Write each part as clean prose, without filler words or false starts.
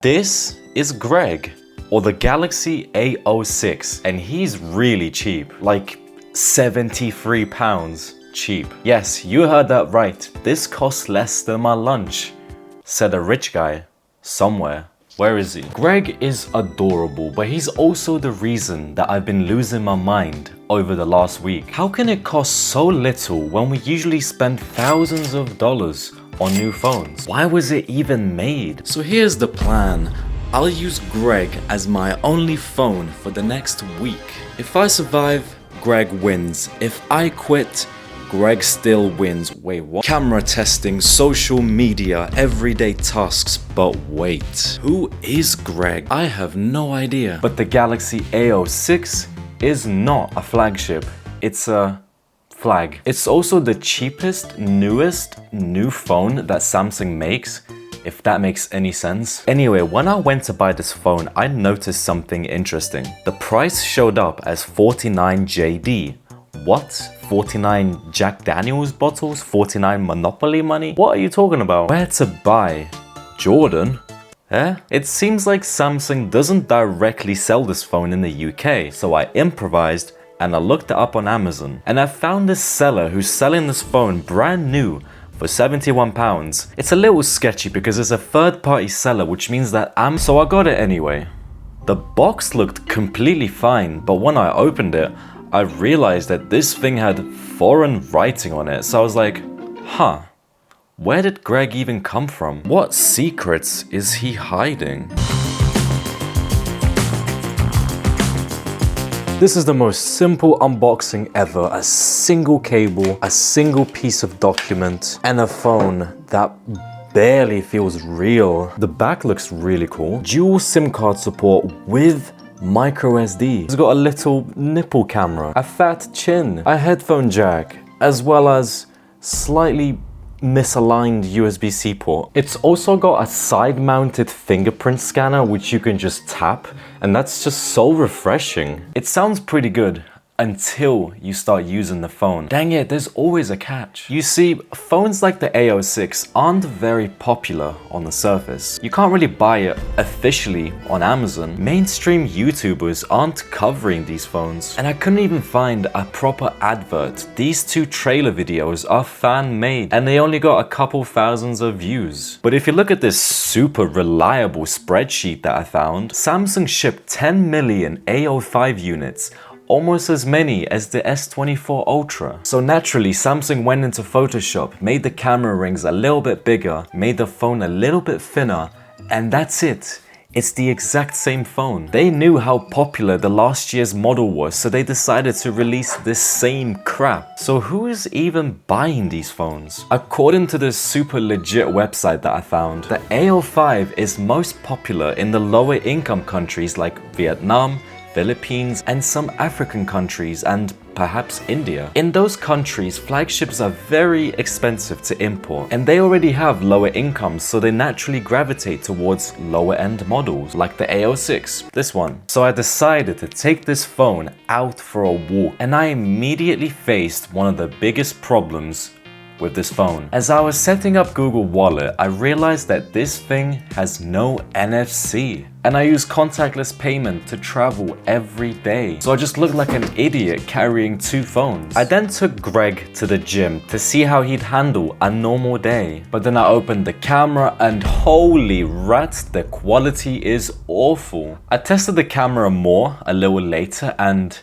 This is Greg, or the Galaxy A06, and he's really cheap, like £73 cheap. Yes, you heard that right, this costs less than my lunch, said a rich guy somewhere. Where is he? Greg is adorable, but he's also the reason that I've been losing my mind over the last week. How can it cost so little when we usually spend thousands of dollars on new phones? Why was it even made? So here's the plan. I'll use Greg as my only phone for the next week. If I survive, Greg wins. If I quit, Greg still wins. Wait, what? Camera testing, social media, everyday tasks, but wait. Who is Greg? I have no idea. But the Galaxy A06 is not a flagship. It's a flag. It's also the cheapest, newest new phone that Samsung makes, if that makes any sense. Anyway, when I went to buy this phone, I noticed something interesting. The price showed up as 49 JD. What? 49 Jack Daniels bottles? 49 Monopoly money? What are you talking about? Where to buy? Jordan? Eh? It seems like Samsung doesn't directly sell this phone in the UK, so I improvised and I looked it up on Amazon. And I found this seller who's selling this phone brand new for £71. It's a little sketchy because it's a third-party seller, which means that so I got it anyway. The box looked completely fine, but when I opened it, I realized that this thing had foreign writing on it, so I was like, huh, where did Greg even come from? What secrets is he hiding? This is the most simple unboxing ever. A single cable, a single piece of document, and a phone that barely feels real. The back looks really cool. Dual SIM card support with micro SD. It's got a little nipple camera, a fat chin, a headphone jack, as well as slightly misaligned USB-C port. It's also got a side-mounted fingerprint scanner which you can just tap, and that's just so refreshing. It sounds pretty good until you start using the phone. Dang it, there's always a catch. You see, phones like the A06 aren't very popular on the surface. You can't really buy it officially on Amazon. Mainstream YouTubers aren't covering these phones. And I couldn't even find a proper advert. These two trailer videos are fan-made and they only got a couple thousands of views. But if you look at this super reliable spreadsheet that I found, Samsung shipped 10 million A05 units, almost as many as the S24 Ultra. So naturally, Samsung went into Photoshop, made the camera rings a little bit bigger, made the phone a little bit thinner, and that's it. It's the exact same phone. They knew how popular the last year's model was, so they decided to release this same crap. So who is even buying these phones? According to this super legit website that I found, the A05 is most popular in the lower income countries like Vietnam, Philippines, and some African countries, and perhaps India. In those countries, flagships are very expensive to import, and they already have lower incomes, so they naturally gravitate towards lower end models, like the A06, this one. So I decided to take this phone out for a walk, and I immediately faced one of the biggest problems with this phone. As I was setting up Google Wallet, I realized that this thing has no NFC. And I use contactless payment to travel every day. So I just looked like an idiot carrying two phones. I then took Greg to the gym to see how he'd handle a normal day. But then I opened the camera and holy rats, the quality is awful. I tested the camera more a little later and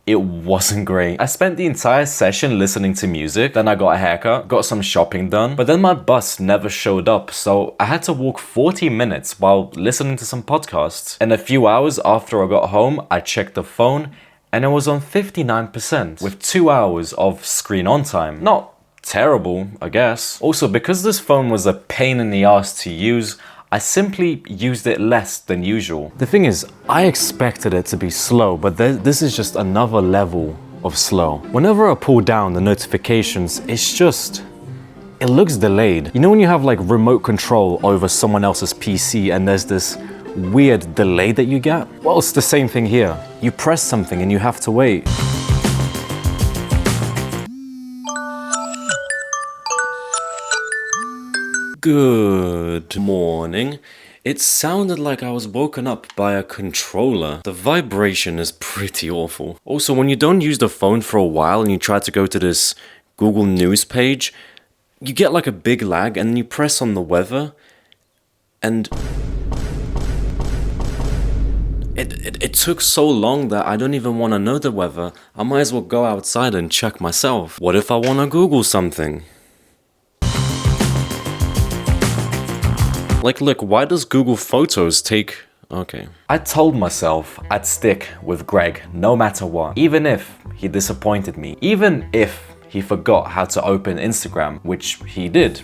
it wasn't great. I spent the entire session listening to music, then I got a haircut, got some shopping done, but then my bus never showed up, so I had to walk 40 minutes while listening to some podcasts. And a few hours after I got home, I checked the phone and it was on 59% with 2 hours of screen on time. Not terrible, I guess. Also, because this phone was a pain in the ass to use, I simply used it less than usual. The thing is, I expected it to be slow, but this is just another level of slow. Whenever I pull down the notifications, it looks delayed. You know when you have like remote control over someone else's PC and there's this weird delay that you get? Well, it's the same thing here. You press something and you have to wait. Good morning. It sounded like I was woken up by a controller. The vibration is pretty awful. Also, when you don't use the phone for a while and you try to go to this Google News page, you get like a big lag and you press on the weather and it took so long that I don't even want to know the weather. I might as well go outside and check myself. What if I want to Google something? Like, look, why does Google Photos take... Okay. I told myself I'd stick with Greg no matter what. Even if he disappointed me. Even if he forgot how to open Instagram, which he did.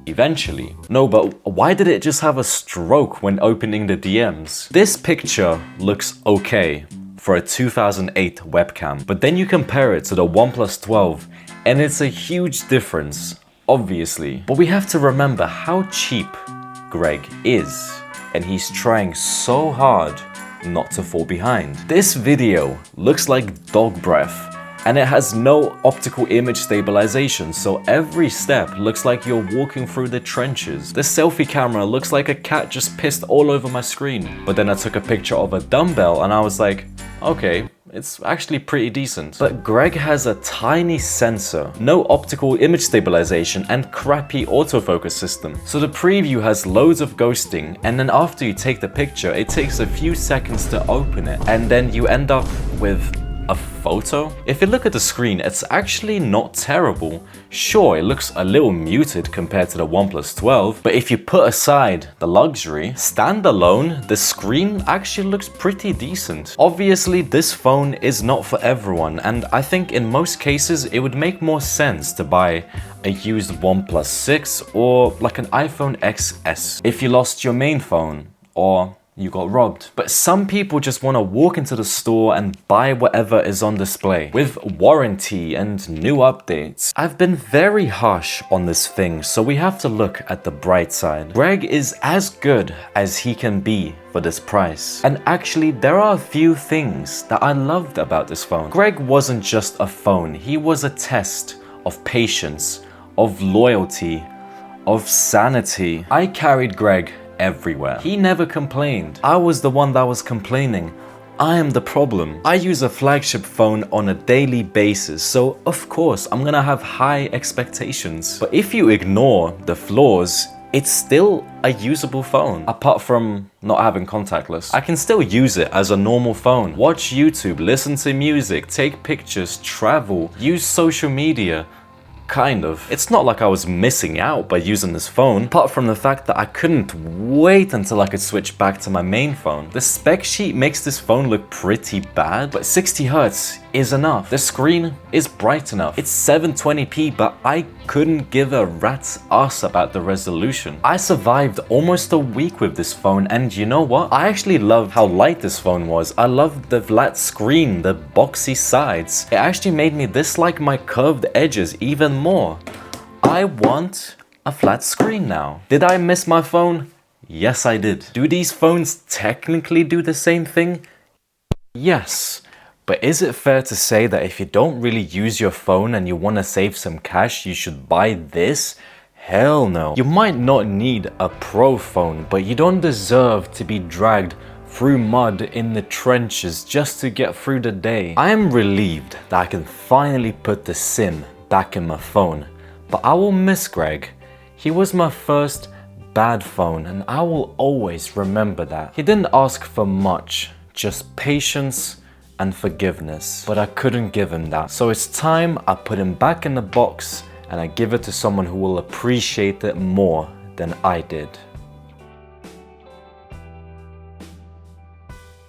Eventually. No, but why did it just have a stroke when opening the DMs? This picture looks okay for a 2008 webcam, but then you compare it to the OnePlus 12 and it's a huge difference, obviously. But we have to remember how cheap Greg is, and he's trying so hard not to fall behind. This video looks like dog breath. And it has no optical image stabilization, so every step looks like you're walking through the trenches. The selfie camera looks like a cat just pissed all over my screen. But then I took a picture of a dumbbell and I was like, okay, it's actually pretty decent. But Greg has a tiny sensor, no optical image stabilization, and crappy autofocus system. So the preview has loads of ghosting, and then after you take the picture, it takes a few seconds to open it, and then you end up with a photo? If you look at the screen, it's actually not terrible. Sure, it looks a little muted compared to the OnePlus 12, but if you put aside the luxury, standalone, the screen actually looks pretty decent. Obviously, this phone is not for everyone, and I think in most cases it would make more sense to buy a used OnePlus 6 or like an iPhone XS if you lost your main phone or you got robbed. But some people just want to walk into the store and buy whatever is on display with warranty and new updates. I've been very harsh on this thing, so we have to look at the bright side. Greg is as good as he can be for this price. And actually, there are a few things that I loved about this phone. Greg wasn't just a phone, he was a test of patience, of loyalty, of sanity. I carried Greg everywhere. He never complained. I was the one that was complaining. I am the problem. I use a flagship phone on a daily basis, so of course I'm gonna have high expectations. But if you ignore the flaws, it's still a usable phone. Apart from not having contactless, I can still use it as a normal phone. Watch YouTube, listen to music, take pictures, travel, use social media. Kind of. It's not like I was missing out by using this phone, apart from the fact that I couldn't wait until I could switch back to my main phone. The spec sheet makes this phone look pretty bad, but 60 Hz is enough. The screen is bright enough. It's 720p, but I couldn't give a rat's ass about the resolution. I survived almost a week with this phone, and you know what? I actually love how light this phone was. I loved the flat screen, the boxy sides. It actually made me dislike my curved edges even more. I want a flat screen now. Did I miss my phone? Yes, I did. Do these phones technically do the same thing? Yes. But is it fair to say that if you don't really use your phone and you want to save some cash, you should buy this? Hell no. You might not need a pro phone, but you don't deserve to be dragged through mud in the trenches just to get through the day. I am relieved that I can finally put the SIM back in my phone, but I will miss Greg. He was my first bad phone, and I will always remember that. He didn't ask for much, just patience and forgiveness, but I couldn't give him that. So it's time I put him back in the box and I give it to someone who will appreciate it more than I did.